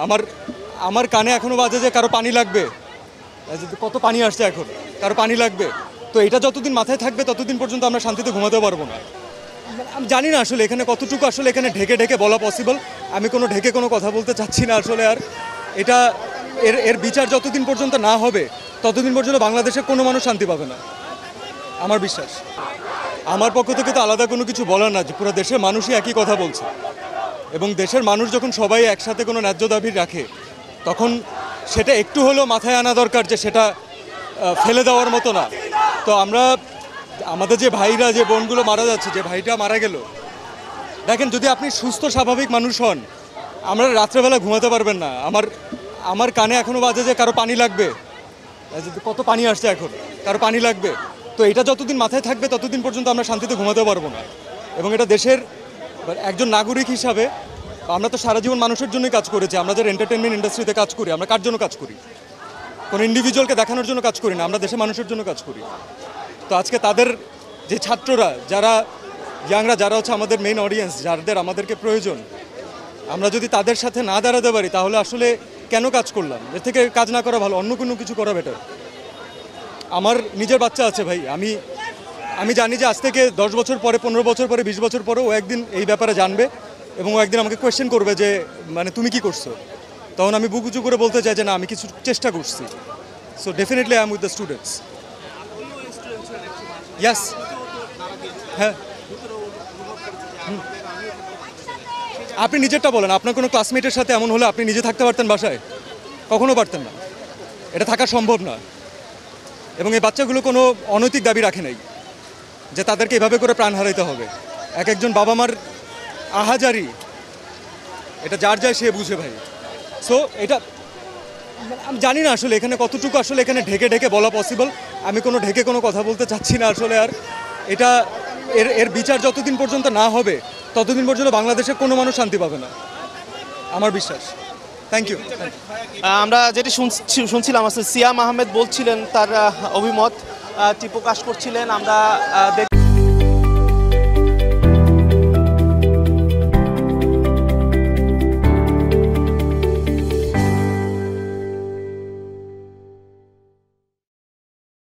আমার আমার কানে এখনো বাজে যে কারো পানি লাগবে, কত পানি আসছে এখন, কারো পানি লাগবে। তো এটা যতদিন মাথায় থাকবে ততদিন পর্যন্ত আমরা শান্তিতে ঘুমাতে পারবো না। আমি জানি না আসলে এখানে কতটুকু আসলে এখানে ঢেকে ঢেকে বলা পসিবল। আমি ঢেকে কোনো কথা বলতে চাচ্ছি না আসলে। আর এটা এর এর বিচার যতদিন পর্যন্ত না হবে ততদিন পর্যন্ত বাংলাদেশের কোনো মানুষ শান্তি পাবে না, আমার বিশ্বাস। আমার পক্ষ থেকে তো আলাদা কোনো কিছু বলার না, যে পুরো দেশের মানুষই একই কথা বলছে। এবং দেশের মানুষ যখন সবাই একসাথে কোনো ন্যায্য দাবি রাখে তখন সেটা একটু হলেও মাথায় আনা দরকার যে সেটা ফেলে দেওয়ার মতো না। তো আমরা আমাদের যে ভাইরা, যে বোনগুলো মারা যাচ্ছে, যে ভাইটা মারা গেল, দেখেন যদি আপনি সুস্থ স্বাভাবিক মানুষ হন, আমরা রাত্রেবেলা ঘুমাতে পারবেন না। আমার কানে এখনো বাজে যে কারো পানি লাগবে, কত পানি আসছে এখন, কারো পানি লাগবে। তো এটা যতদিন মাথায় থাকবে ততদিন পর্যন্ত আমরা শান্তিতে ঘুমাতে পারবো না। এবং এটা দেশের একজন নাগরিক হিসাবে আমরা তো সারা জীবন মানুষের জন্যই কাজ করেছি। আমরা যারা এন্টারটেনমেন্ট ইন্ডাস্ট্রিতে কাজ করি, আমরা কার জন্য কাজ করি? কোনো ইন্ডিভিজুয়ালকে দেখানোর জন্য কাজ করি না, আমরা দেশের মানুষের জন্য কাজ করি। তো আজকে তাদের যে ছাত্ররা, যারা ইয়াংরা, যারা হচ্ছে আমাদের মেইন অডিয়েন্স, যাদের আমাদেরকে প্রয়োজন, আমরা যদি তাদের সাথে না দাঁড়াতে পারি তাহলে আসলে কেন কাজ করলাম? এর থেকে কাজ না করা ভালো, অন্য কোনো কিছু করা বেটার। আমার নিজের বাচ্চা আছে ভাই, আমি জানি যে আজ থেকে 10 বছর পরে, 15 বছর পরে, 20 বছর পরে ও একদিন এই ব্যাপারে জানবে এবং ও একদিন আমাকে কোয়েশ্চেন করবে যে মানে তুমি কি করছো। তখন আমি বুক উঁচু করে বলতে চাই যে না, আমি কিছু চেষ্টা করছি। So definitely I am with the students. Yes, হ্যাঁ। আপনি নিজেরটা বলেন, আপনার কোনো ক্লাসমেটের সাথে এমন হলে আপনি নিজে থাকতে পারতেন বাসায়? কখনো পারতেন না, এটা থাকা সম্ভব না। এবং এই বাচ্চাগুলো কোনো অনৈতিক দাবি রাখে নাই যে তাদেরকে এভাবে করে প্রাণ হারাইতে হবে। এক একজন বাবা মার আহাজারি, এটা যার যায় সে বুঝে ভাই। সো এটা আমি জানি না আসলে এখানে কতটুকু আসলে এখানে ঢেকে ঢেকে বলা পসিবল। আমি ঢেকে কোনো কথা বলতে চাচ্ছি না আসলে। আর এটা এর বিচার যতদিন পর্যন্ত না হবে ততদিন পর্যন্ত বাংলাদেশের কোনো মানুষ শান্তি পাবে না, আমার বিশ্বাস। Thank you. আমরা যেটি শুনছিলাম আসলে সিয়াম আহমেদ বলছিলেন তার অভিমত প্রকাশ করছিলেন। আমরা